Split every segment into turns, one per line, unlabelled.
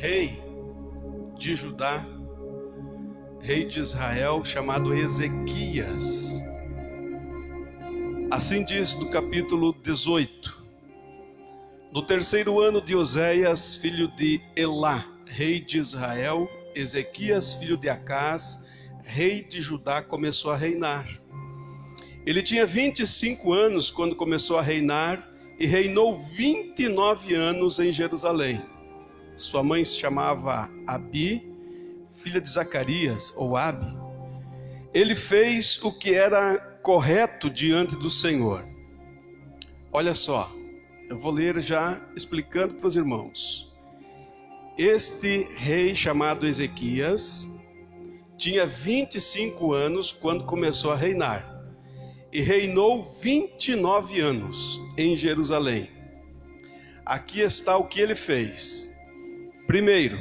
rei de Judá, rei de Israel, chamado Ezequias. Assim diz no capítulo 18: no terceiro ano de Oséias, filho de Elá, rei de Israel, Ezequias, filho de Acás, rei de Judá, começou a reinar. Ele tinha 25 anos quando começou a reinar e reinou 29 anos em Jerusalém. Sua mãe se chamava Abi, filha de Zacarias, ou Abi. Ele fez o que era correto diante do Senhor. Olha só, eu vou ler já explicando para os irmãos. Este rei chamado Ezequias tinha 25 anos quando começou a reinar e reinou 29 anos em Jerusalém. Aqui está o que ele fez. Primeiro,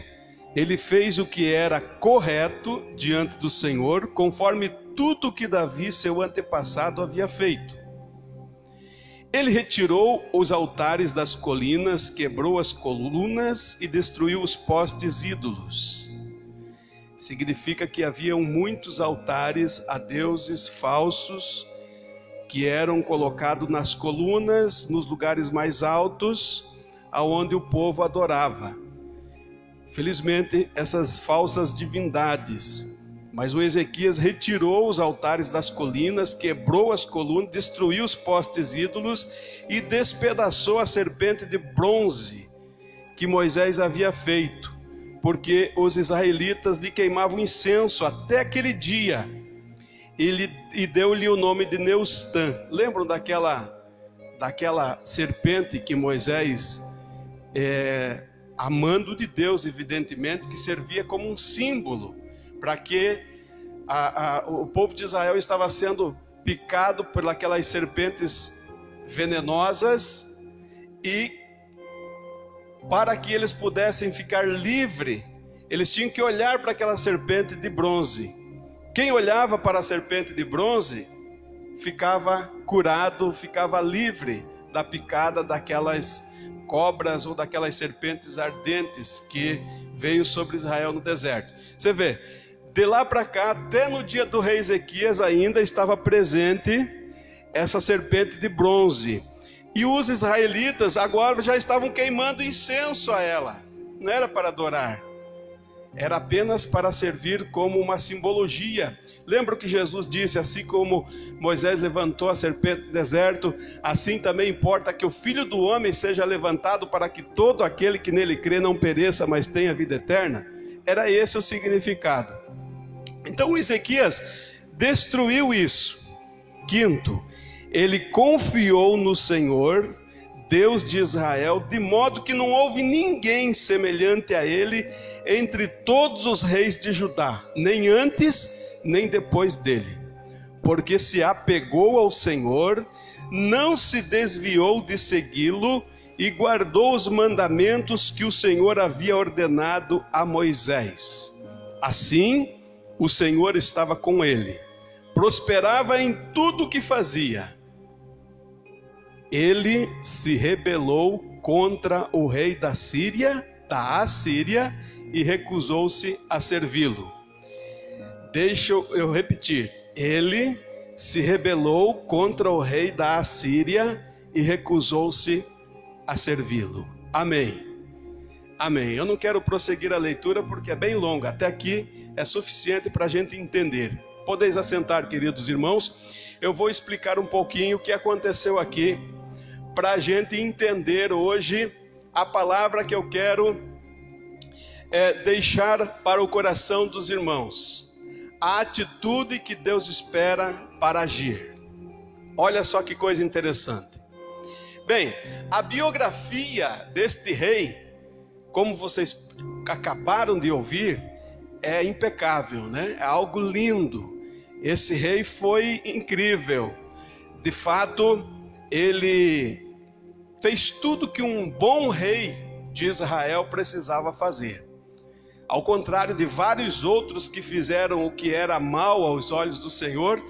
ele fez o que era correto diante do Senhor, conforme tudo que Davi, seu antepassado, havia feito. Ele retirou os altares das colinas, quebrou as colunas e destruiu os postes ídolos. Significa que haviam muitos altares a deuses falsos que eram colocados nas colunas, nos lugares mais altos, aonde o povo adorava. Felizmente, essas falsas divindades. Mas o Ezequias retirou os altares das colinas, quebrou as colunas, destruiu os postes ídolos e despedaçou a serpente de bronze que Moisés havia feito, porque os israelitas lhe queimavam incenso até aquele dia. E deu-lhe o nome de Neustã. Lembram daquela serpente que Moisés, amando de Deus, evidentemente, que servia como um símbolo para que o povo de Israel estava sendo picado por aquelas serpentes venenosas, e para que eles pudessem ficar livres, eles tinham que olhar para aquela serpente de bronze. Quem olhava para a serpente de bronze ficava curado, ficava livre da picada daquelas cobras ou daquelas serpentes ardentes que veio sobre Israel no deserto. Você vê, de lá para cá, até no dia do rei Ezequias ainda estava presente essa serpente de bronze. E os israelitas agora já estavam queimando incenso a ela. Não era para adorar, era apenas para servir como uma simbologia. Lembra que Jesus disse: assim como Moisés levantou a serpente do deserto, assim também importa que o Filho do Homem seja levantado, para que todo aquele que nele crê não pereça, mas tenha vida eterna. Era esse o significado. Então Ezequias destruiu isso. Quinto, ele confiou no Senhor, Deus de Israel, de modo que não houve ninguém semelhante a ele entre todos os reis de Judá, nem antes nem depois dele, porque se apegou ao Senhor, não se desviou de segui-lo e guardou os mandamentos que o Senhor havia ordenado a Moisés. Assim, o Senhor estava com ele, prosperava em tudo o que fazia. Ele se rebelou contra o rei da Assíria, e recusou-se a servi-lo. Deixa eu repetir. Ele se rebelou contra o rei da Assíria e recusou-se a servi-lo. Amém. Amém. Eu não quero prosseguir a leitura porque é bem longa. Até aqui é suficiente para a gente entender. Podeis assentar, queridos irmãos. Eu vou explicar um pouquinho o que aconteceu aqui, para a gente entender hoje a palavra que eu quero deixar para o coração dos irmãos. A atitude que Deus espera para agir. Olha só que coisa interessante. Bem, a biografia deste rei, como vocês acabaram de ouvir, é impecável, né? É algo lindo. Esse rei foi incrível. De fato, ele fez tudo que um bom rei de Israel precisava fazer. Ao contrário de vários outros que fizeram o que era mal aos olhos do Senhor,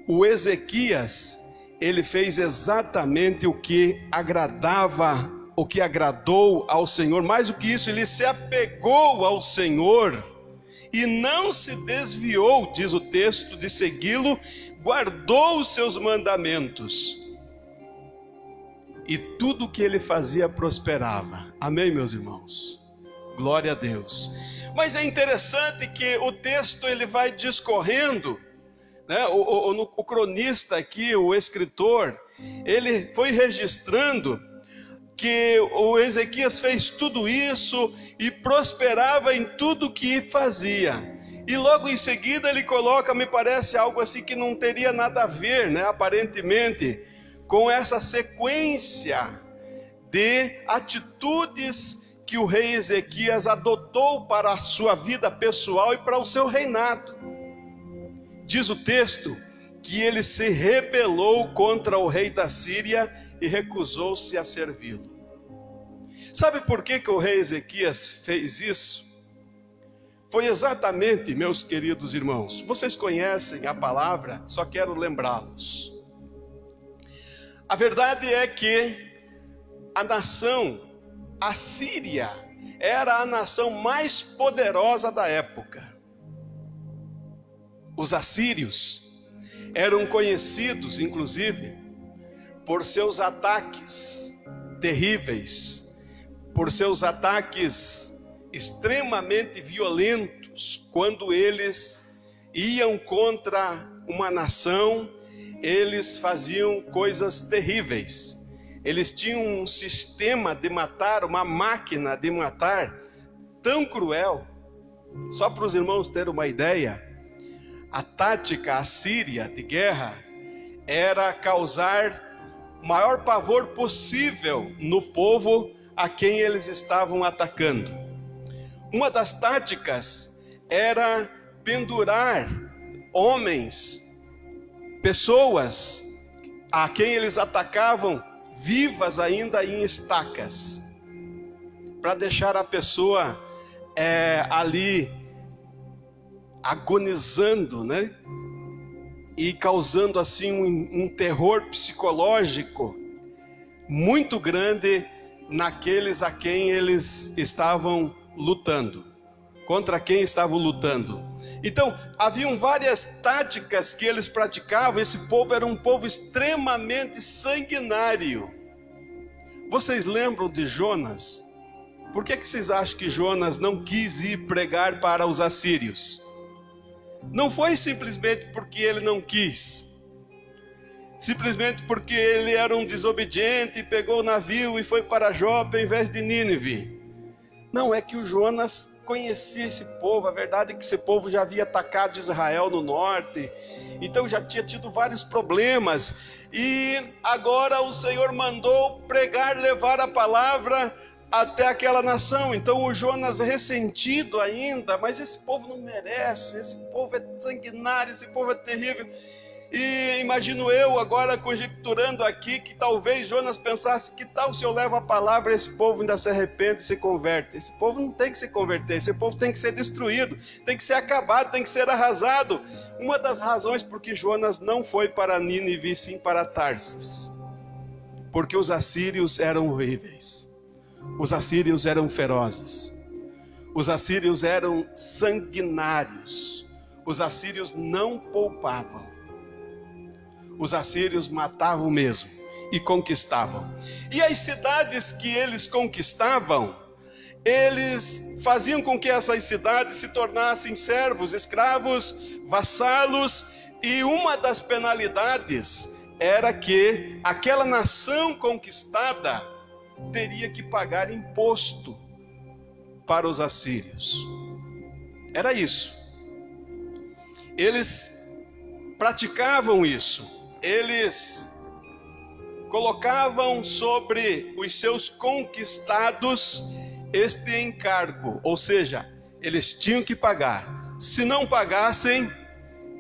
o Ezequias, ele fez exatamente o que agradava o que agradou ao Senhor. Mais do que isso, ele se apegou ao Senhor e não se desviou, diz o texto, de segui-lo, guardou os seus mandamentos. E tudo que ele fazia prosperava. Amém, meus irmãos? Glória a Deus. Mas é interessante que o texto ele vai discorrendo, né? O cronista aqui, o escritor, ele foi registrando que o Ezequias fez tudo isso e prosperava em tudo que fazia. E logo em seguida ele coloca, me parece algo assim que não teria nada a ver, né, aparentemente, com essa sequência de atitudes que o rei Ezequias adotou para a sua vida pessoal e para o seu reinado. Diz o texto que ele se rebelou contra o rei da Síria e recusou-se a servi-lo. Sabe por que o rei Ezequias fez isso? Foi exatamente, meus queridos irmãos, vocês conhecem a palavra, só quero lembrá-los. A verdade é que a nação Assíria era a nação mais poderosa da época. Os assírios eram conhecidos, inclusive, por seus ataques terríveis, por seus ataques extremamente violentos. Quando eles iam contra uma nação, eles faziam coisas terríveis. Eles tinham um sistema de matar, uma máquina de matar tão cruel. Só para os irmãos terem uma ideia, a tática assíria de guerra era causar o maior pavor possível no povo a quem eles estavam atacando. Uma das táticas era pendurar homens, pessoas a quem eles atacavam vivas ainda em estacas, para deixar a pessoa ali agonizando, né? E causando assim um terror psicológico muito grande naqueles a quem eles estavam lutando, contra quem estavam lutando. Então, haviam várias táticas que eles praticavam. Esse povo era um povo extremamente sanguinário. Vocês lembram de Jonas? Por que vocês acham que Jonas não quis ir pregar para os assírios? Não foi simplesmente porque ele não quis, simplesmente porque ele era um desobediente, pegou o navio e foi para Jope em vez de Nínive. Não, é que o Jonas conhecia esse povo. A verdade é que esse povo já havia atacado Israel no norte, então já tinha tido vários problemas, e agora o Senhor mandou pregar, levar a palavra até aquela nação. Então o Jonas ressentido ainda, mas esse povo não merece, esse povo é sanguinário, esse povo é terrível. E imagino eu agora conjecturando aqui que talvez Jonas pensasse: que tal se eu levo a palavra, esse povo ainda se arrepende e se converte? Esse povo não tem que se converter, esse povo tem que ser destruído, tem que ser acabado, tem que ser arrasado. Uma das razões por que Jonas não foi para Nínive, sim para Tarsis, porque os assírios eram horríveis, os assírios eram ferozes, os assírios eram sanguinários, os assírios não poupavam. Os assírios matavam mesmo e conquistavam. E as cidades que eles conquistavam, eles faziam com que essas cidades se tornassem servos, escravos, vassalos. E uma das penalidades era que aquela nação conquistada teria que pagar imposto para os assírios. Era isso. Eles praticavam isso. Eles colocavam sobre os seus conquistados este encargo, ou seja, eles tinham que pagar. Se não pagassem,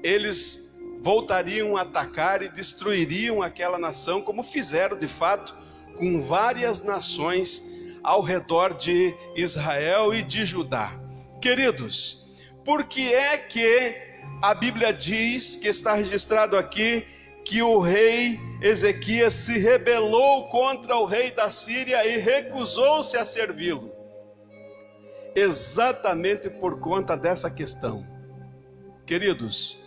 eles voltariam a atacar e destruiriam aquela nação, como fizeram de fato com várias nações ao redor de Israel e de Judá. Queridos, por que é que a Bíblia diz, que está registrado aqui, que o rei Ezequias se rebelou contra o rei da Síria e recusou-se a servi-lo. Exatamente por conta dessa questão. Queridos,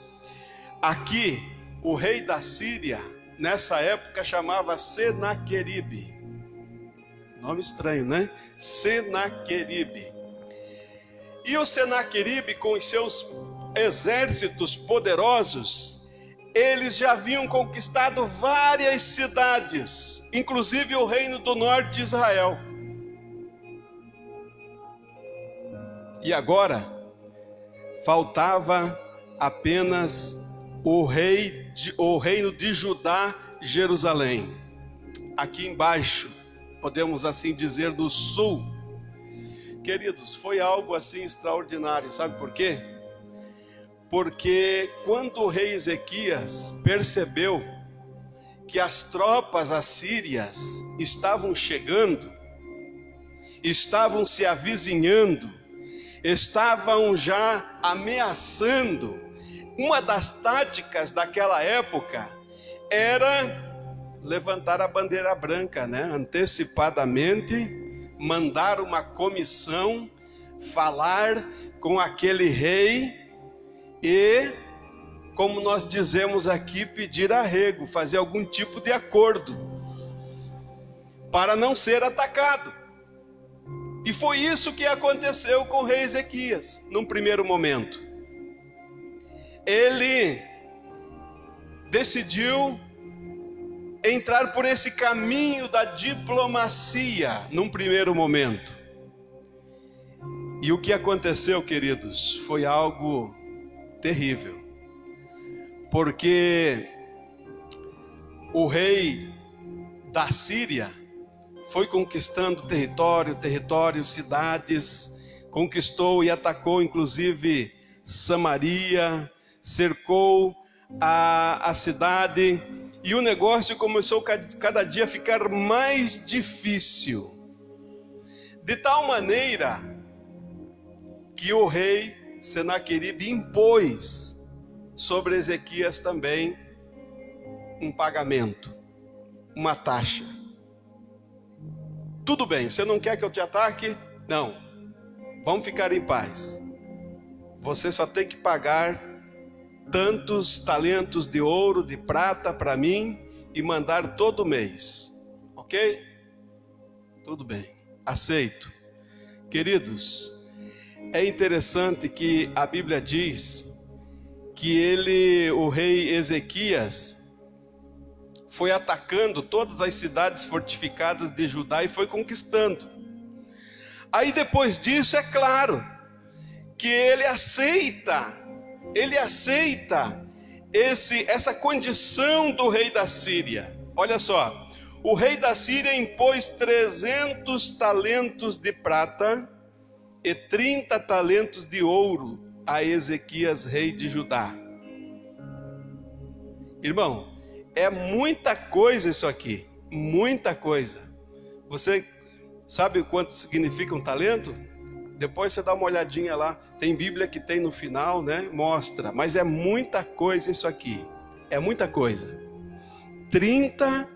aqui o rei da Síria, nessa época, chamava Senaqueribe. Nome estranho, né? Senaqueribe. E o Senaqueribe, com os seus exércitos poderosos, eles já haviam conquistado várias cidades, inclusive o reino do norte de Israel. E agora, faltava apenas o reino de Judá, Jerusalém. Aqui embaixo, podemos assim dizer, do sul. Queridos, foi algo assim extraordinário, sabe por quê? Porque quando o rei Ezequias percebeu que as tropas assírias estavam chegando, estavam se avizinhando, estavam já ameaçando, uma das táticas daquela época era levantar a bandeira branca, né? Antecipadamente, mandar uma comissão, falar com aquele rei e, como nós dizemos aqui, pedir arrego, fazer algum tipo de acordo para não ser atacado. E foi isso que aconteceu com o rei Ezequias, num primeiro momento. Ele decidiu entrar por esse caminho da diplomacia num primeiro momento. E o que aconteceu, queridos, foi algo terrível. Porque o rei da Síria foi conquistando território, cidades, conquistou e atacou inclusive Samaria, cercou a cidade. E o negócio começou cada dia a ficar mais difícil. De tal maneira que o rei Senaqueribe impôs sobre Ezequias também um pagamento, uma taxa. Tudo bem, você não quer que eu te ataque? Não, vamos ficar em paz. Você só tem que pagar tantos talentos de ouro, de prata para mim e mandar todo mês, ok? Tudo bem, aceito. Queridos, é interessante que a Bíblia diz que o rei Ezequias, foi atacando todas as cidades fortificadas de Judá e foi conquistando. Aí depois disso, é claro, que ele aceita essa condição do rei da Síria. Olha só, o rei da Síria impôs 300 talentos de prata e 30 talentos de ouro a Ezequias, rei de Judá. Irmão, é muita coisa isso aqui, muita coisa. Você sabe o quanto significa um talento? Depois você dá uma olhadinha lá, tem Bíblia que tem no final, né? Mostra, mas é muita coisa isso aqui, é muita coisa. 30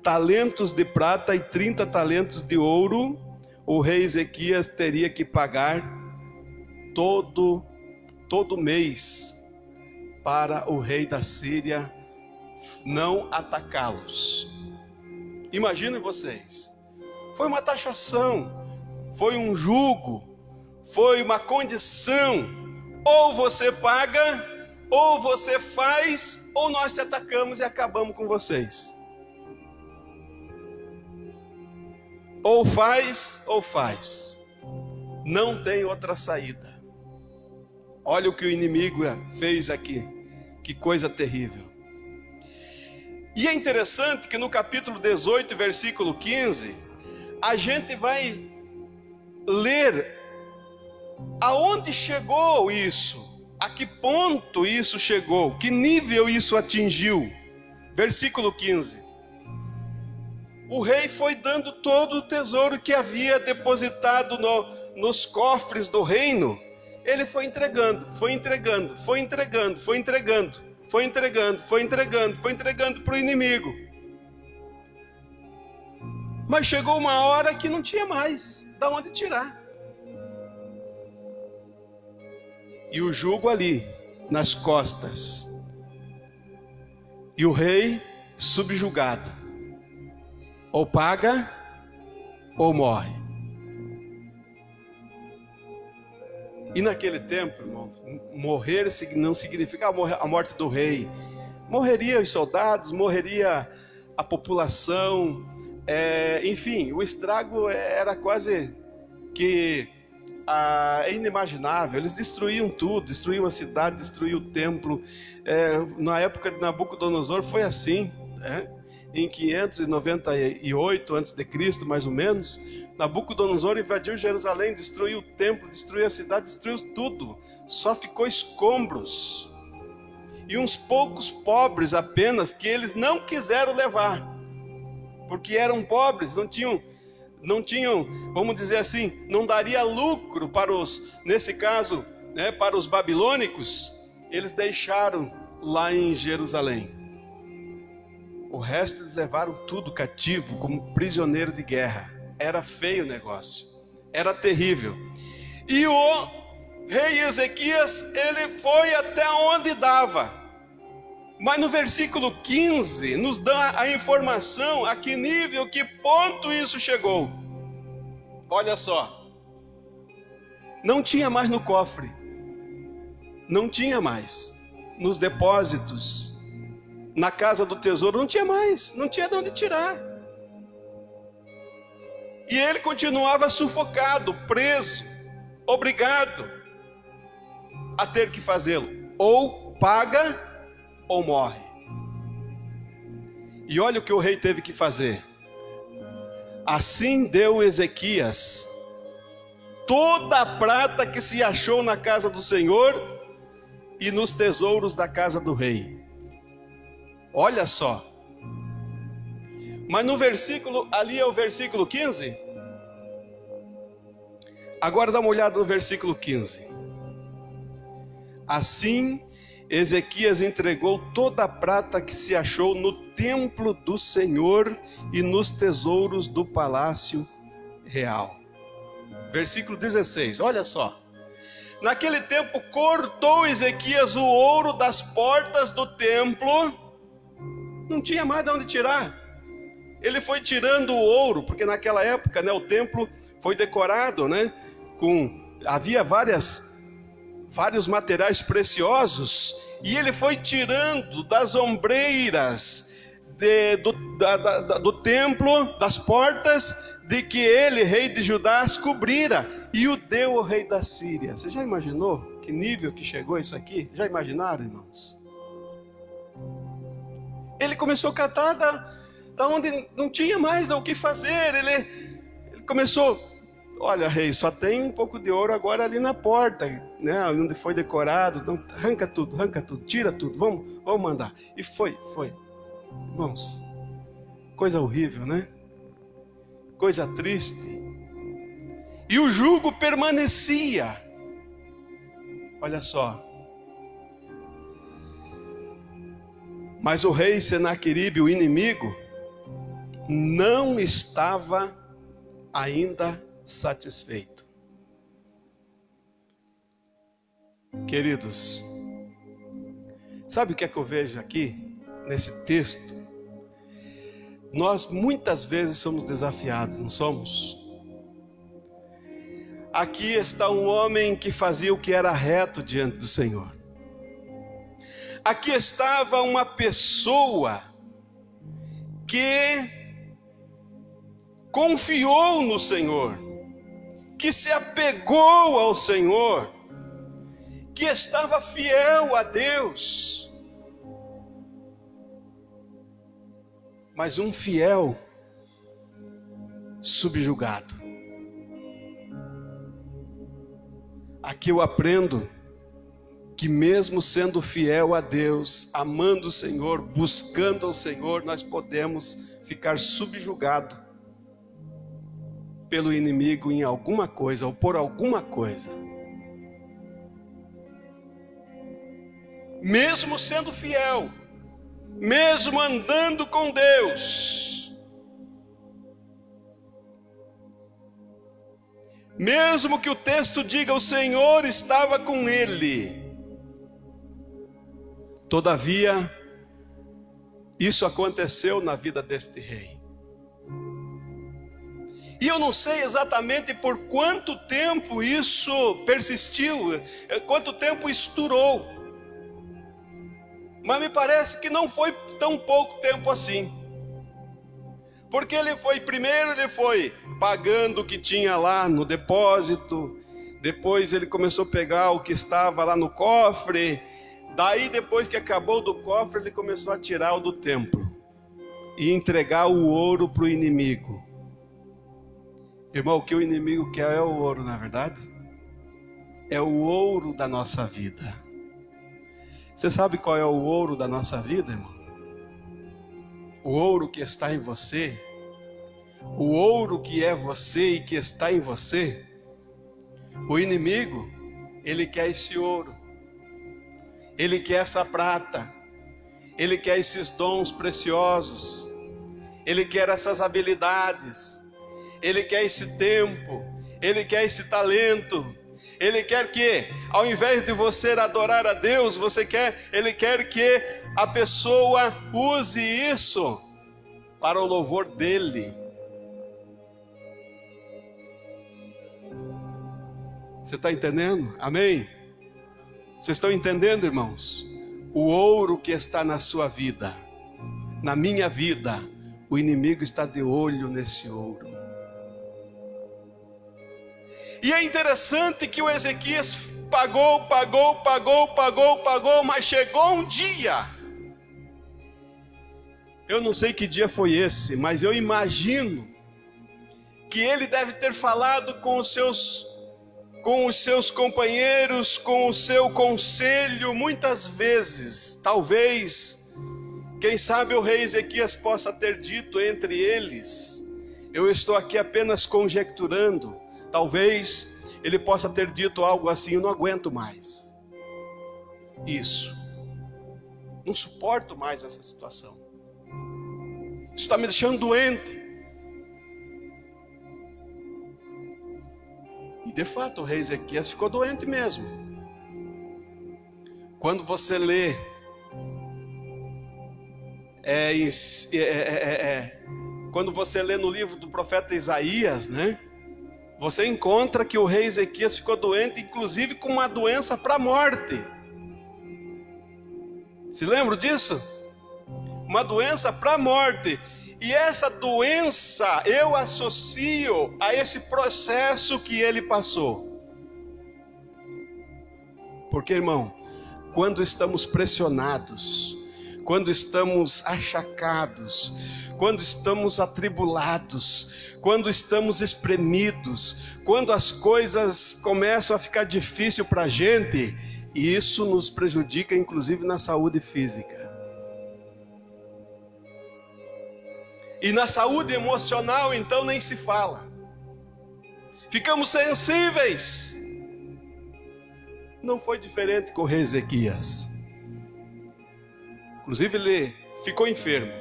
talentos de prata e 30 talentos de ouro, o rei Ezequias teria que pagar todo mês para o rei da Síria não atacá-los. Imaginem vocês, foi uma taxação, foi um jugo, foi uma condição: ou você paga, ou você faz, ou nós te atacamos e acabamos com vocês. Ou faz, ou faz. Não tem outra saída. Olha o que o inimigo fez aqui. Que coisa terrível. E é interessante que no capítulo 18, versículo 15, a gente vai ler aonde chegou isso, a que ponto isso chegou, que nível isso atingiu. Versículo 15. O rei foi dando todo o tesouro que havia depositado nos cofres do reino. Ele foi entregando. foi entregando para o inimigo. Mas chegou uma hora que não tinha mais de onde tirar. E o jugo ali, nas costas. E o rei subjugado. Ou paga, ou morre. E naquele tempo, irmãos, morrer não significa a morte do rei. Morreria os soldados, morreria a população, enfim, o estrago era quase que inimaginável. Eles destruíam tudo, destruíam a cidade, destruíam o templo. Na época de Nabucodonosor foi assim, em 598 a.C., mais ou menos, Nabucodonosor invadiu Jerusalém, destruiu o templo, destruiu a cidade, destruiu tudo. Só ficou escombros. E uns poucos pobres apenas, que eles não quiseram levar, porque eram pobres, não tinham, vamos dizer assim, não daria lucro para nesse caso, para os babilônicos. Eles deixaram lá em Jerusalém. O resto eles levaram tudo cativo, como prisioneiro de guerra. Era feio o negócio, era terrível. E o rei Ezequias, ele foi até onde dava. Mas no versículo 15, nos dá a informação a que nível, que ponto isso chegou. Olha só. Não tinha mais no cofre. Não tinha mais. Nos depósitos. Na casa do tesouro, não tinha mais. Não tinha de onde tirar. E ele continuava sufocado, preso, obrigado a ter que fazê-lo. Ou paga, ou morre. E olha o que o rei teve que fazer. Assim deu Ezequias toda a prata que se achou na casa do Senhor e nos tesouros da casa do rei. Olha só. Mas no versículo, ali é o versículo 15. Agora dá uma olhada no versículo 15. Assim, Ezequias entregou toda a prata que se achou no templo do Senhor e nos tesouros do palácio real. Versículo 16, olha só. Naquele tempo cortou Ezequias o ouro das portas do templo. Não tinha mais de onde tirar. Ele foi tirando o ouro, porque naquela época, o templo foi decorado, havia vários materiais preciosos, e ele foi tirando das ombreiras do templo, das portas, de que ele, rei de Judá, as cobrira, e o deu ao rei da Síria. Você já imaginou que nível que chegou isso aqui? Já imaginaram, irmãos? Ele começou a catar da onde não tinha mais o que fazer. Ele começou, olha, rei, só tem um pouco de ouro agora ali na porta, onde foi decorado. Então, arranca tudo, tira tudo, vamos mandar. E foi. Irmãos, coisa horrível, né? Coisa triste. E o jugo permanecia. Olha só. Mas o rei Senaqueribe, o inimigo, não estava ainda satisfeito. Queridos, sabe o que é que eu vejo aqui, nesse texto? Nós muitas vezes somos desafiados, não somos? Aqui está um homem que fazia o que era reto diante do Senhor. Aqui estava uma pessoa que confiou no Senhor, que se apegou ao Senhor, que estava fiel a Deus. Mas um fiel subjugado. Aqui eu aprendo que mesmo sendo fiel a Deus, amando o Senhor, buscando o Senhor, nós podemos ficar subjugados pelo inimigo em alguma coisa ou por alguma coisa. mesmo sendo fiel, mesmo andando com Deus, mesmo que o texto diga o Senhor estava com ele, todavia, isso aconteceu na vida deste rei. E eu não sei exatamente por quanto tempo isso persistiu, quanto tempo isso durou. Mas me parece que não foi tão pouco tempo assim. Porque ele foi pagando o que tinha lá no depósito, depois ele começou a pegar o que estava lá no cofre, daí depois que acabou do cofre, ele começou a tirar o do templo e entregar o ouro para o inimigo. Irmão, o que o inimigo quer é o ouro, na verdade? É o ouro da nossa vida. Você sabe qual é o ouro da nossa vida, irmão? O ouro que está em você, o ouro que é você e que está em você. O inimigo, ele quer esse ouro, ele quer essa prata, ele quer esses dons preciosos, ele quer essas habilidades, ele quer esse tempo, ele quer esse talento. Ele quer que, ao invés de você adorar a Deus, ele quer que a pessoa use isso para o louvor dele. Você está entendendo? Amém? Vocês estão entendendo, irmãos? O ouro que está na sua vida, na minha vida, o inimigo está de olho nesse ouro. E é interessante que o Ezequias pagou, mas chegou um dia. Eu não sei que dia foi esse, mas eu imagino que ele deve ter falado com os seus companheiros, com o seu conselho muitas vezes. Talvez, quem sabe o rei Ezequias possa ter dito entre eles, eu estou aqui apenas conjecturando, talvez ele possa ter dito algo assim: eu não aguento mais isso, não suporto mais essa situação, isso está me deixando doente. E de fato o rei Ezequias ficou doente mesmo. Quando você lê quando você lê no livro do profeta Isaías, né? Você encontra que o rei Ezequias ficou doente, inclusive com uma doença para a morte. Se lembram disso? Uma doença para a morte. E essa doença eu associo a esse processo que ele passou. Porque, irmão, quando estamos pressionados, quando estamos achacados, quando estamos atribulados, quando estamos espremidos, quando as coisas começam a ficar difíceis para a gente, e isso nos prejudica inclusive na saúde física. E na saúde emocional então nem se fala. Ficamos sensíveis. Não foi diferente com o rei Ezequias. Inclusive ele ficou enfermo.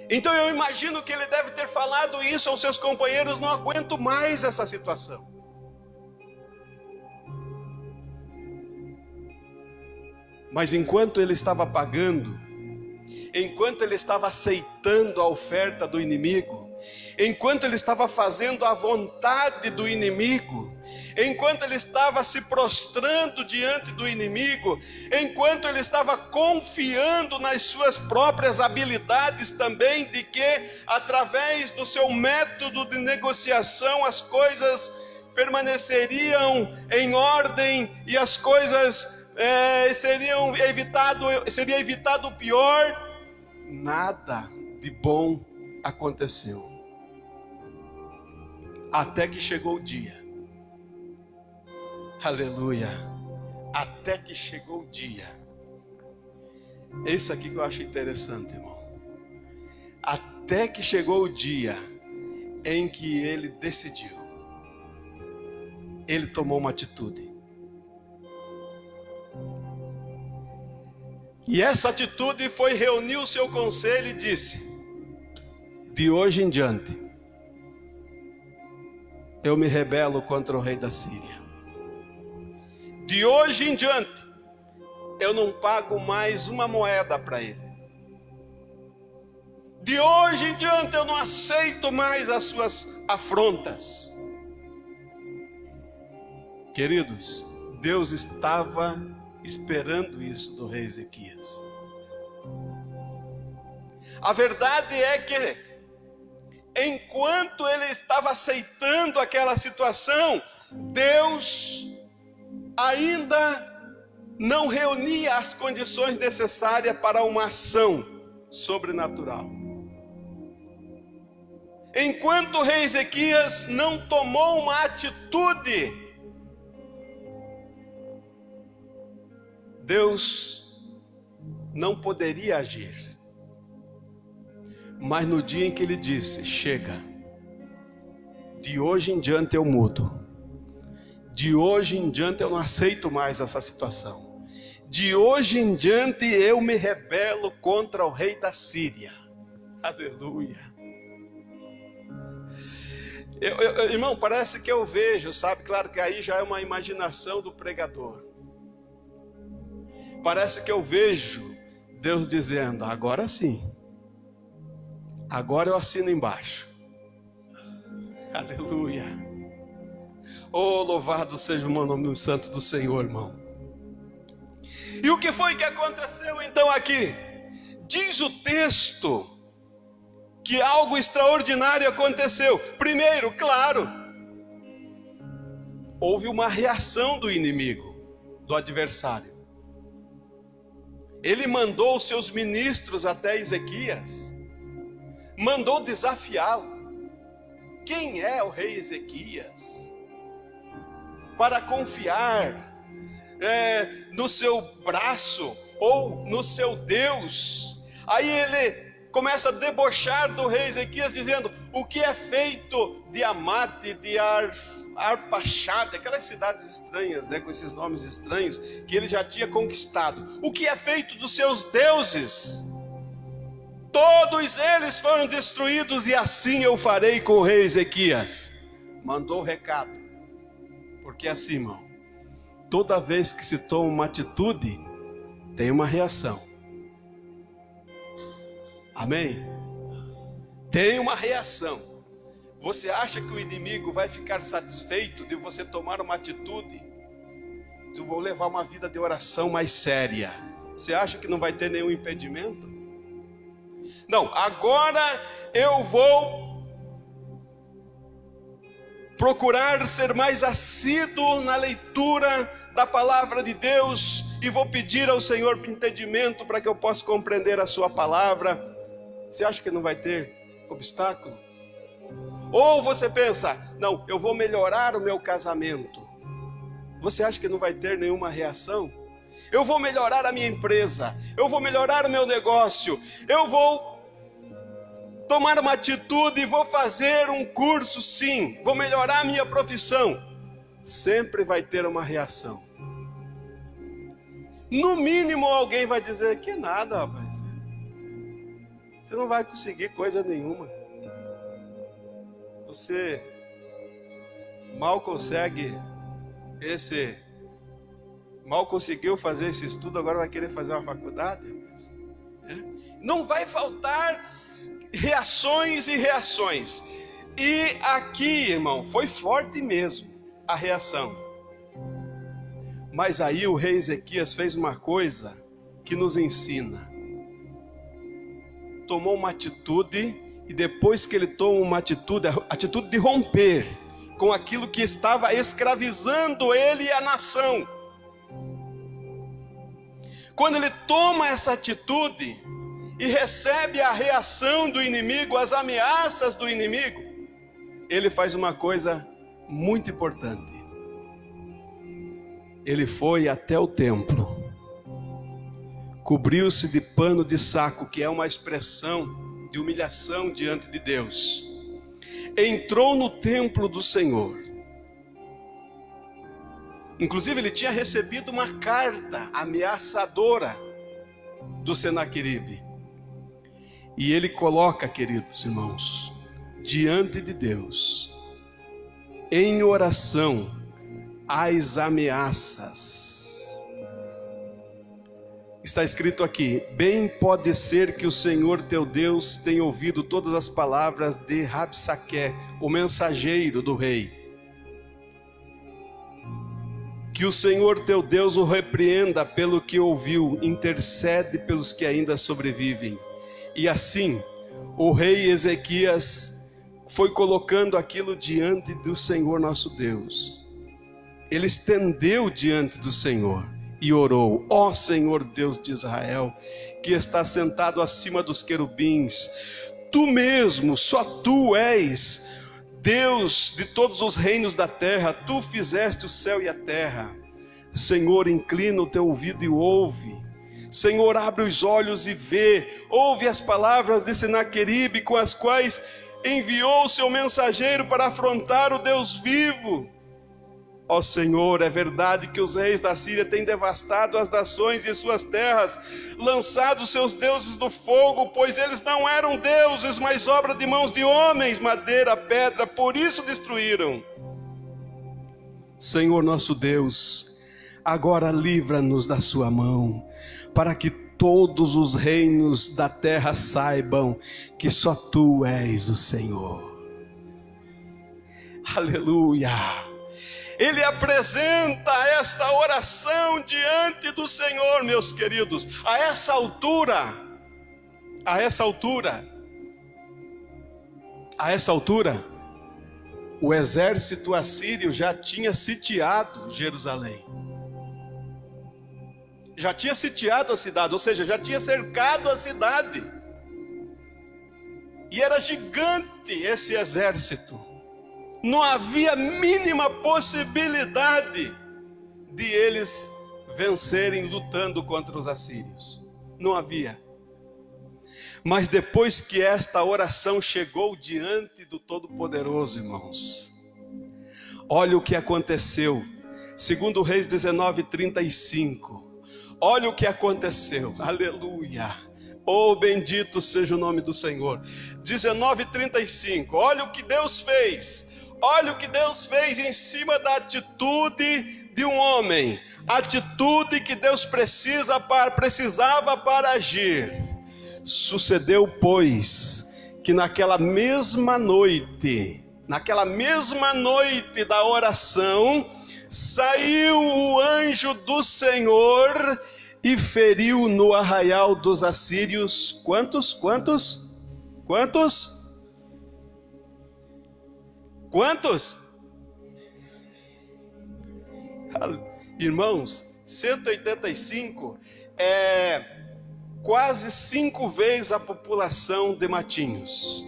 Então eu imagino que ele deve ter falado isso aos seus companheiros: não aguento mais essa situação. Mas enquanto ele estava pagando, enquanto ele estava aceitando a oferta do inimigo, enquanto ele estava fazendo a vontade do inimigo, enquanto ele estava se prostrando diante do inimigo, enquanto ele estava confiando nas suas próprias habilidades também, de que através do seu método de negociação as coisas permaneceriam em ordem e as coisas seria evitado o pior, nada de bom aconteceu. Até que chegou o dia. Aleluia. Até que chegou o dia. Isso aqui que eu acho interessante, irmão. Até que chegou o dia em que ele decidiu. Ele tomou uma atitude. E essa atitude foi reunir o seu conselho e disse: de hoje em diante, eu me rebelo contra o rei da Síria. De hoje em diante, eu não pago mais uma moeda para ele. De hoje em diante, eu não aceito mais as suas afrontas. Queridos, Deus estava esperando isso do rei Ezequias. A verdade é que, enquanto ele estava aceitando aquela situação, Deus ainda não reunia as condições necessárias para uma ação sobrenatural. Enquanto o rei Ezequias não tomou uma atitude, Deus não poderia agir. Mas no dia em que ele disse: chega, de hoje em diante eu mudo, de hoje em diante eu não aceito mais essa situação, de hoje em diante eu me rebelo contra o rei da Síria. Aleluia. Irmão, parece que eu vejo, sabe? Claro que aí já é uma imaginação do pregador. Parece que eu vejo Deus dizendo: agora sim, agora eu assino embaixo. Aleluia. Oh, louvado seja o nome santo do Senhor, irmão. E o que foi que aconteceu então aqui? Diz o texto que algo extraordinário aconteceu. Primeiro, claro, houve uma reação do inimigo, do adversário. Ele mandou os seus ministros até Ezequias, mandou desafiá-lo. Quem é o rei Ezequias para confiar no seu braço ou no seu Deus? Aí ele começa a debochar do rei Ezequias, dizendo: o que é feito de Amate, de Arpachade, aquelas cidades estranhas, com esses nomes estranhos, que ele já tinha conquistado. O que é feito dos seus deuses? Todos eles foram destruídos, e assim eu farei com o rei Ezequias. Mandou o recado, porque assim, irmão, toda vez que se toma uma atitude, tem uma reação. Amém? Tem uma reação. Você acha que o inimigo vai ficar satisfeito de você tomar uma atitude? Eu vou levar uma vida de oração mais séria. Você acha que não vai ter nenhum impedimento? Não, agora eu vou procurar ser mais assíduo na leitura da palavra de Deus e vou pedir ao Senhor entendimento para que eu possa compreender a sua palavra. Você acha que não vai ter obstáculo? Ou você pensa: não, eu vou melhorar o meu casamento. Você acha que não vai ter nenhuma reação? Eu vou melhorar a minha empresa, eu vou melhorar o meu negócio, eu vou tomar uma atitude e vou fazer um curso, sim, vou melhorar a minha profissão. Sempre vai ter uma reação. No mínimo alguém vai dizer: que nada, rapaz, você não vai conseguir coisa nenhuma. Você mal conseguiu fazer esse estudo, agora vai querer fazer uma faculdade? Não vai faltar reações e reações. E aqui, irmão, foi forte mesmo a reação. Mas aí o rei Ezequias fez uma coisa que nos ensina. Tomou uma atitude, e depois que ele toma uma atitude, a atitude de romper com aquilo que estava escravizando ele e a nação. Quando ele toma essa atitude e recebe a reação do inimigo, as ameaças do inimigo, ele faz uma coisa muito importante. Ele foi até o templo, cobriu-se de pano de saco, que é uma expressão de humilhação diante de Deus. Entrou no templo do Senhor. Inclusive ele tinha recebido uma carta ameaçadora do Senaqueribe. E ele coloca, queridos irmãos, diante de Deus, em oração, as ameaças. Está escrito aqui: bem pode ser que o Senhor teu Deus tenha ouvido todas as palavras de Rabsaque, o mensageiro do rei. Que o Senhor teu Deus o repreenda pelo que ouviu, intercede pelos que ainda sobrevivem. E assim, o rei Ezequias foi colocando aquilo diante do Senhor nosso Deus. Ele estendeu diante do Senhor e orou: ó Senhor Deus de Israel, que está sentado acima dos querubins, tu mesmo, só tu és Deus de todos os reinos da terra, tu fizeste o céu e a terra. Senhor, inclina o teu ouvido e ouve. Senhor, abre os olhos e vê. Ouve as palavras de Senaqueribe, com as quais enviou o seu mensageiro para afrontar o Deus vivo. Ó Senhor, é verdade que os reis da Síria têm devastado as nações e suas terras, lançado seus deuses no fogo, pois eles não eram deuses, mas obra de mãos de homens, madeira, pedra, por isso destruíram. Senhor nosso Deus, agora livra-nos da sua mão, para que todos os reinos da terra saibam que só tu és o Senhor. Aleluia! Ele apresenta esta oração diante do Senhor, meus queridos. A essa altura, o exército assírio já tinha sitiado Jerusalém. Já tinha sitiado a cidade, ou seja, já tinha cercado a cidade. E era gigante esse exército. Não havia mínima possibilidade de eles vencerem lutando contra os assírios. Não havia. Mas depois que esta oração chegou diante do Todo-Poderoso, irmãos, olha o que aconteceu. Segundo Reis 19:35. Olha o que aconteceu. Aleluia. Oh, bendito seja o nome do Senhor. 19:35. Olha o que Deus fez. Olha o que Deus fez em cima da atitude de um homem. Atitude que Deus precisava para agir. Sucedeu, pois, que naquela mesma noite da oração, saiu o anjo do Senhor e feriu no arraial dos assírios. Quantos? Irmãos, 185 é quase 5 vezes a população de Matinhos.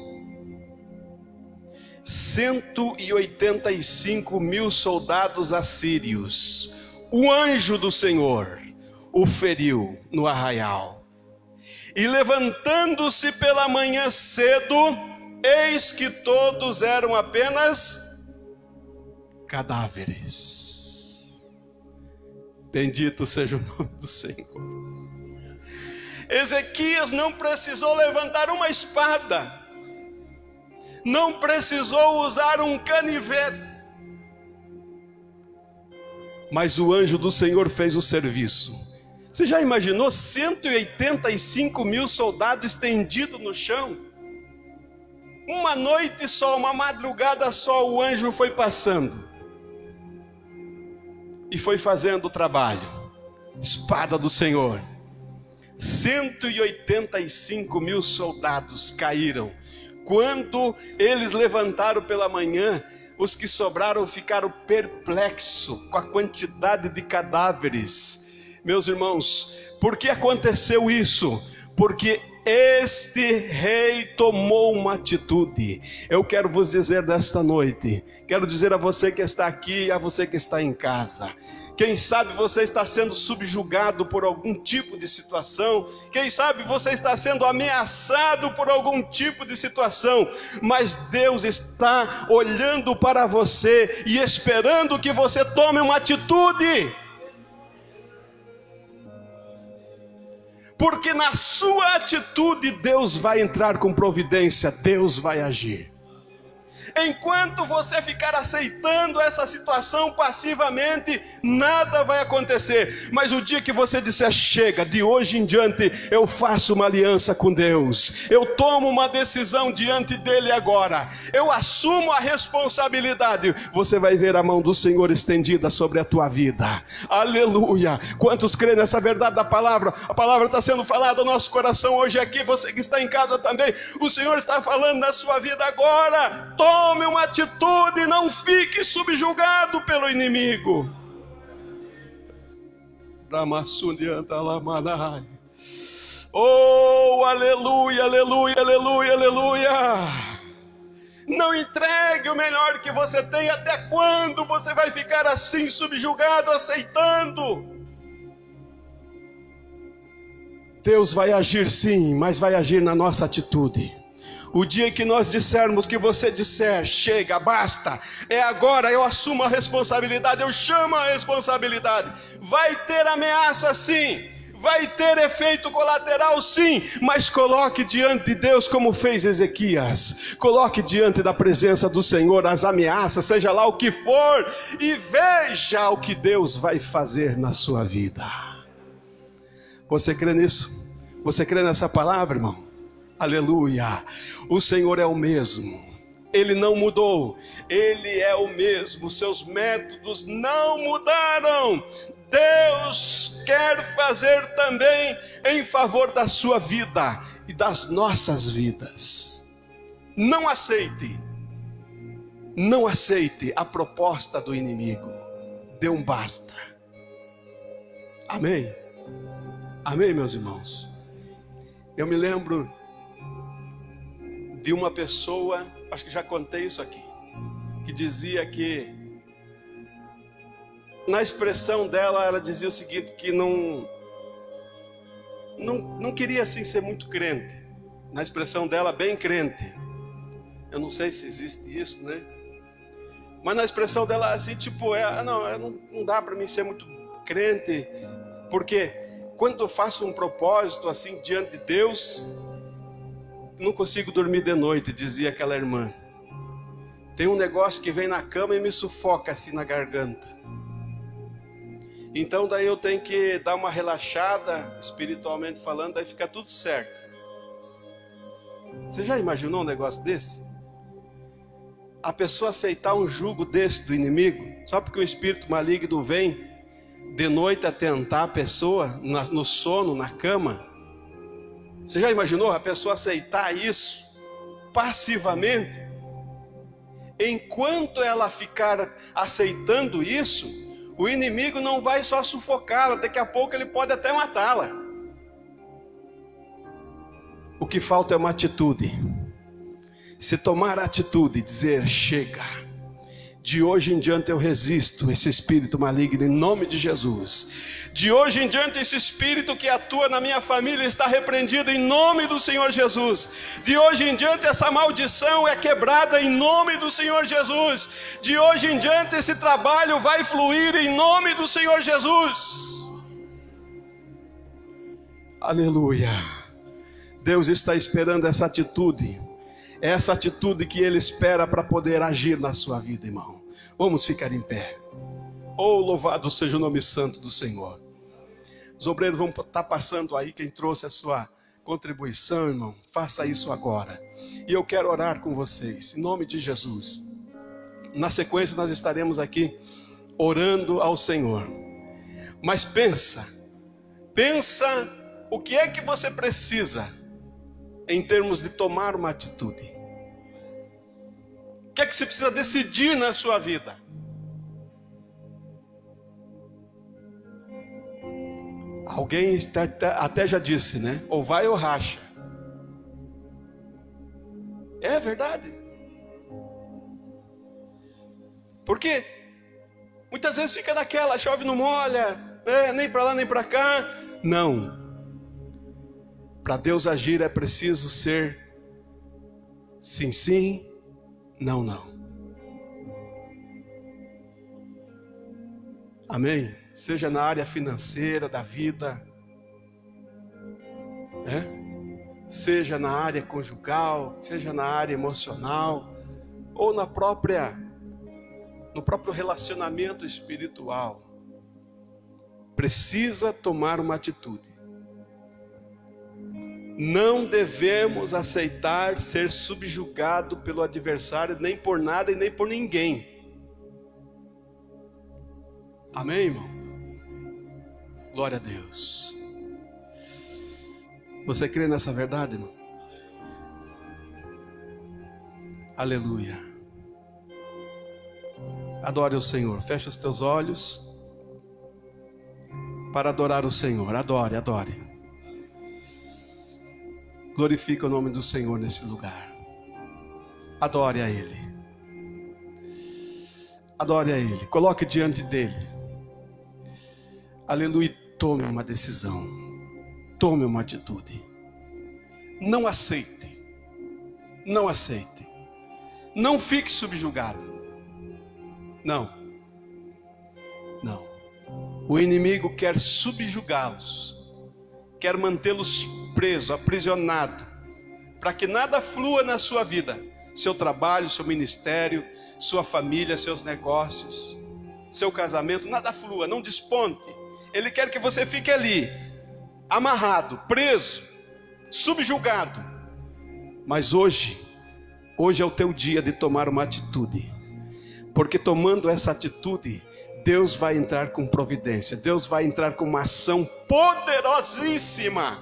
185 mil soldados assírios. O anjo do Senhor o feriu no arraial. E levantando-se pela manhã cedo, eis que todos eram apenas cadáveres. Bendito seja o nome do Senhor. Ezequias não precisou levantar uma espada, não precisou usar um canivete, mas o anjo do Senhor fez o serviço. Você já imaginou 185 mil soldados estendidos no chão? Uma noite só, uma madrugada só, o anjo foi passando e foi fazendo o trabalho. Espada do Senhor. 185 mil soldados caíram. Quando eles levantaram pela manhã, os que sobraram ficaram perplexos com a quantidade de cadáveres. Meus irmãos, por que aconteceu isso? Porque este rei tomou uma atitude. Eu quero vos dizer nesta noite, quero dizer a você que está aqui e a você que está em casa. Quem sabe você está sendo subjugado por algum tipo de situação, quem sabe você está sendo ameaçado por algum tipo de situação, mas Deus está olhando para você e esperando que você tome uma atitude. porque na sua atitude Deus vai entrar com providência, Deus vai agir. Enquanto você ficar aceitando essa situação passivamente, nada vai acontecer. Mas o dia que você disser, chega, de hoje em diante eu faço uma aliança com Deus, eu tomo uma decisão diante dele agora, eu assumo a responsabilidade, você vai ver a mão do Senhor estendida sobre a tua vida. Aleluia! Quantos creem nessa verdade da palavra? A palavra está sendo falada no nosso coração hoje aqui. Você que está em casa também, o Senhor está falando na sua vida agora. Tome uma atitude, não fique subjugado pelo inimigo. Oh, aleluia, aleluia, aleluia, aleluia. Não entregue o melhor que você tem. Até quando você vai ficar assim, subjugado, aceitando? Deus vai agir sim, mas vai agir na nossa atitude. O dia que nós dissermos, que você disser, chega, basta, é agora, eu assumo a responsabilidade, eu chamo a responsabilidade. Vai ter ameaça sim, vai ter efeito colateral sim, mas coloque diante de Deus como fez Ezequias. Coloque diante da presença do Senhor as ameaças, seja lá o que for, e veja o que Deus vai fazer na sua vida. Você crê nisso? Você crê nessa palavra, irmão? Aleluia, o Senhor é o mesmo, Ele não mudou, Ele é o mesmo, seus métodos não mudaram. Deus quer fazer também em favor da sua vida e das nossas vidas. Não aceite a proposta do inimigo, dê um basta. Amém? Amém, meus irmãos? Eu me lembro de uma pessoa, acho que já contei isso aqui, que dizia que, na expressão dela, ela dizia o seguinte, que não queria assim ser muito crente, na expressão dela, bem crente. Eu não sei se existe isso, né? Mas na expressão dela, assim, tipo, não dá para mim ser muito crente, porque quando eu faço um propósito assim diante de Deus, não consigo dormir de noite, dizia aquela irmã. Tem um negócio que vem na cama e me sufoca assim na garganta. Então daí eu tenho que dar uma relaxada, espiritualmente falando, daí fica tudo certo. Você já imaginou um negócio desse? A pessoa aceitar um jugo desse do inimigo, só porque o espírito maligno vem de noite a tentar a pessoa no sono, na cama. Você já imaginou a pessoa aceitar isso passivamente? Enquanto ela ficar aceitando isso, o inimigo não vai só sufocá-la, daqui a pouco ele pode até matá-la. O que falta é uma atitude. Se tomar a atitude e dizer, chega, de hoje em diante eu resisto esse espírito maligno em nome de Jesus. De hoje em diante esse espírito que atua na minha família está repreendido em nome do Senhor Jesus. De hoje em diante essa maldição é quebrada em nome do Senhor Jesus. De hoje em diante esse trabalho vai fluir em nome do Senhor Jesus. Aleluia. Deus está esperando essa atitude. Essa atitude que Ele espera para poder agir na sua vida, irmão. Vamos ficar em pé. Oh, louvado seja o nome santo do Senhor. Os obreiros vão estar passando aí, quem trouxe a sua contribuição, irmão, faça isso agora. E eu quero orar com vocês, em nome de Jesus. Na sequência nós estaremos aqui orando ao Senhor. Mas pensa o que é que você precisa em termos de tomar uma atitude. O que é que você precisa decidir na sua vida? Alguém até já disse, né? Ou vai ou racha. É verdade. Porque muitas vezes fica naquela, chove não molha, né? Nem para lá nem para cá. Não. Para Deus agir é preciso ser sim, sim, não, não. Amém? Seja na área financeira da vida, Seja na área conjugal, seja na área emocional, ou no próprio relacionamento espiritual, precisa tomar uma atitude. Não devemos aceitar ser subjugado pelo adversário, nem por nada e nem por ninguém. Amém, irmão? Glória a Deus. Você crê nessa verdade, irmão? Aleluia. Adore o Senhor. Feche os teus olhos para adorar o Senhor. Adore, adore. Glorifique o nome do Senhor nesse lugar. Adore a Ele. Adore a Ele. Coloque diante dEle. Aleluia. Tome uma decisão. Tome uma atitude. Não aceite. Não aceite. Não fique subjugado. Não. Não. O inimigo quer subjugá-los. Quer mantê-los presos, aprisionados, para que nada flua na sua vida. Seu trabalho, seu ministério, sua família, seus negócios, seu casamento, nada flua, não desponte. Ele quer que você fique ali, amarrado, preso, subjugado. Mas hoje é o teu dia de tomar uma atitude. Porque tomando essa atitude, Deus vai entrar com providência. Deus vai entrar com uma ação poderosíssima,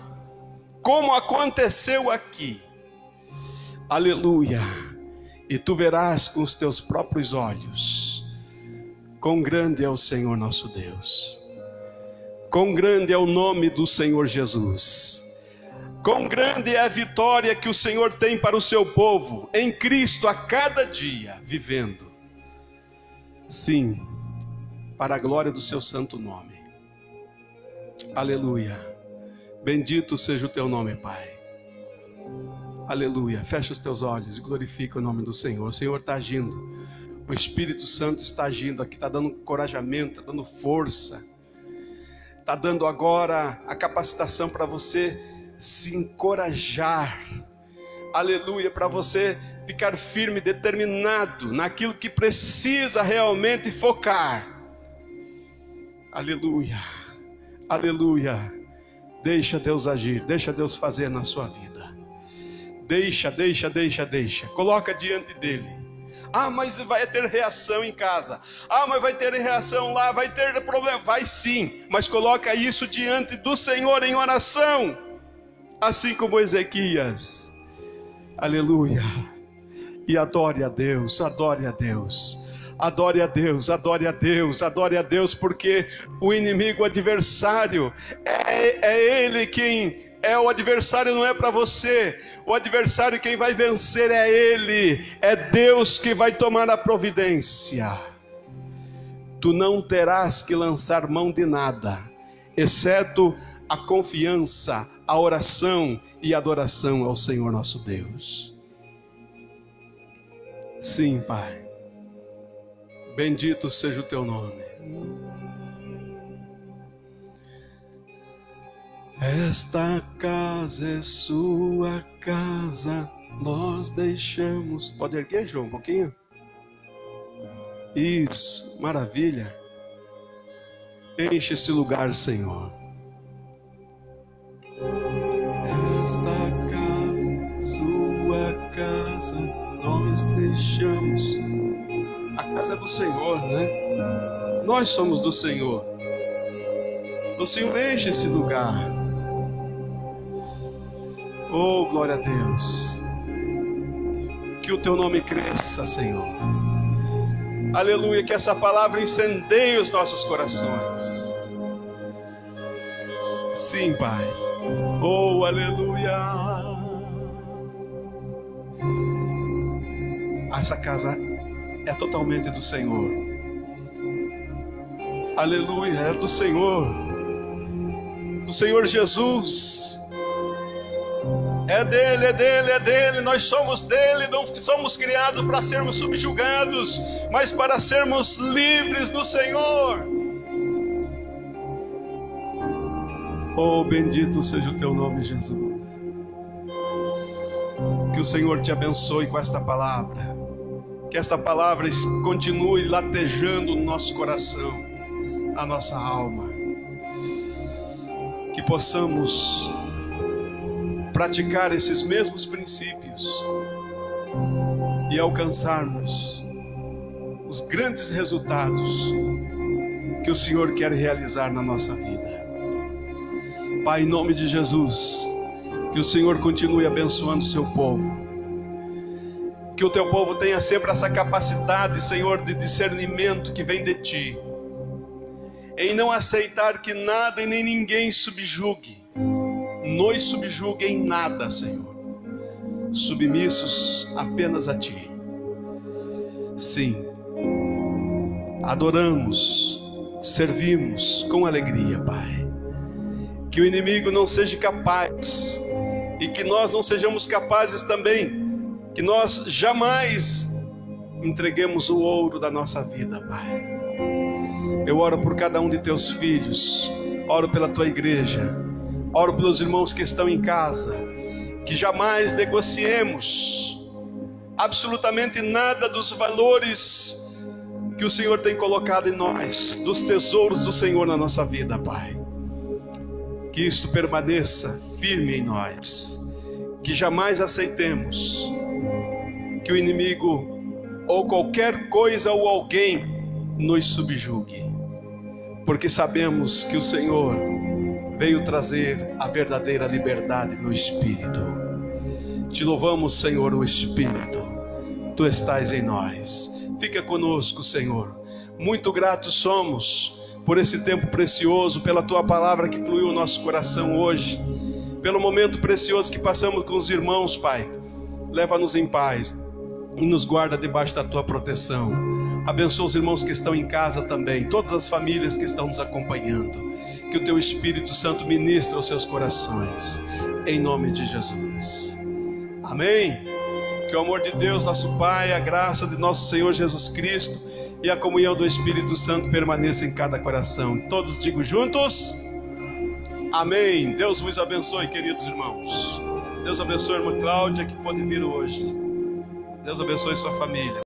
como aconteceu aqui. Aleluia. E tu verás com os teus próprios olhos quão grande é o Senhor nosso Deus. Quão grande é o nome do Senhor Jesus. Quão grande é a vitória que o Senhor tem para o seu povo em Cristo a cada dia, vivendo. Sim, para a glória do seu santo nome. Aleluia. Bendito seja o teu nome, Pai. Aleluia. Fecha os teus olhos e glorifica o nome do Senhor. O Senhor está agindo. O Espírito Santo está agindo aqui, está dando encorajamento, está dando força. Está dando agora a capacitação para você se encorajar. Aleluia. Para você ficar firme, determinado naquilo que precisa realmente focar. Aleluia. Aleluia. Deixa Deus agir, deixa Deus fazer na sua vida. Deixa. Coloca diante dele. Ah, mas vai ter reação em casa. Ah, mas vai ter reação lá, vai ter problema. Vai sim, mas coloca isso diante do Senhor em oração. Assim como Ezequias. Aleluia. E adore a Deus, adore a Deus. Adore a Deus, adore a Deus, adore a Deus, porque o inimigo, o adversário, é ele quem é o adversário, não é para você. O adversário, quem vai vencer é ele, é Deus que vai tomar a providência. Tu não terás que lançar mão de nada, exceto a confiança, a oração e a adoração ao Senhor nosso Deus. Sim, Pai. Bendito seja o teu nome. Esta casa é sua casa, nós deixamos. Pode erguer, João, um pouquinho? Isso, maravilha. Enche esse lugar, Senhor. Esta casa, sua casa, nós deixamos. A casa é do Senhor, né? Nós somos do Senhor. O Senhor enche esse lugar. Oh, glória a Deus. Que o teu nome cresça, Senhor. Aleluia, que essa palavra incendeie os nossos corações. Sim, Pai. Oh, aleluia. Essa casa é totalmente do Senhor. Aleluia, é do Senhor. Do Senhor Jesus. É dele, é dele, é dele. Nós somos dele, não somos criados para sermos subjugados, mas para sermos livres do Senhor. Oh, bendito seja o teu nome, Jesus. Que o Senhor te abençoe com esta palavra. Que esta palavra continue latejando no nosso coração, na nossa alma. Que possamos praticar esses mesmos princípios e alcançarmos os grandes resultados que o Senhor quer realizar na nossa vida. Pai, em nome de Jesus, que o Senhor continue abençoando o seu povo. Que o teu povo tenha sempre essa capacidade, Senhor, de discernimento que vem de Ti, em não aceitar que nada e nem ninguém nos subjugue em nada, Senhor, submissos apenas a Ti. Sim, adoramos, servimos com alegria, Pai. Que o inimigo não seja capaz, e que nós não sejamos capazes também, que nós jamais entreguemos o ouro da nossa vida, Pai. Eu oro por cada um de teus filhos, oro pela tua igreja, oro pelos irmãos que estão em casa, que jamais negociemos absolutamente nada dos valores que o Senhor tem colocado em nós, dos tesouros do Senhor na nossa vida, Pai. Que isto permaneça firme em nós, que jamais aceitemos que o inimigo ou qualquer coisa ou alguém nos subjugue, porque sabemos que o Senhor veio trazer a verdadeira liberdade no Espírito. Te louvamos, Senhor, o Espírito, Tu estás em nós. Fica conosco, Senhor. Muito gratos somos por esse tempo precioso, pela Tua palavra que fluiu no nosso coração hoje, pelo momento precioso que passamos com os irmãos, Pai. Leva-nos em paz e nos guarda debaixo da Tua proteção. Abençoa os irmãos que estão em casa também, todas as famílias que estão nos acompanhando. Que o Teu Espírito Santo ministre aos seus corações, em nome de Jesus. Amém. Que o amor de Deus, nosso Pai, a graça de nosso Senhor Jesus Cristo e a comunhão do Espírito Santo permaneça em cada coração. Todos digam juntos: amém. Deus vos abençoe, queridos irmãos. Deus abençoe a irmã Cláudia, que pode vir hoje. Deus abençoe sua família.